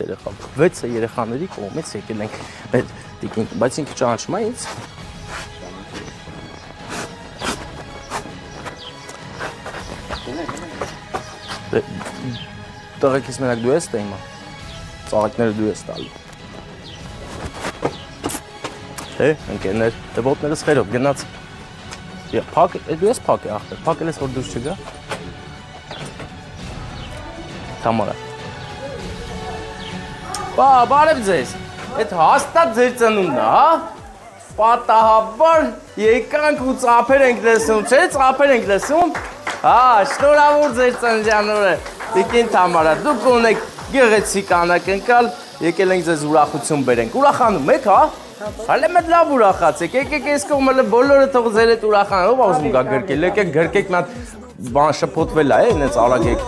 Երեխա, 6 երեխաների կողմից եկել ենք մեր տիկին, բայց ինքը ճանաչում է ինձ։ Տղեկից մենակ դու ես տա հիմա, ծաղիկները դու ես տալու։ Է, ընկերներ, դե ոտներս խերով, գնաց։ Դու ես փակ է ախպեր, փակել ես որ դուրս չգա։ Թամարա։ Բարև ձեզ, այդ հաստատ ձեր ծնունդն է, հա? Պատահաբար եկանք ու ծափեր ենք լսում, չէ՞ ծափեր ենք լսում։ Հա, շնորհավոր ձեր ծննդյան օրը, տիկին Թամարա, դուք ունեք գեղեցիկ անակնկալ, եկել ենք ձեզ ուրախություն բերենք։ Ուրախանում եք, հա? Հələ մեծ լավ ուրախացեք, եկեք այս կողմը բոլորը թող ձեր հետ ուրախան, ով ուզում գա գրկել, եկեք գրկեք մի հատ բան շփոթվել է, այնպես արագ եք։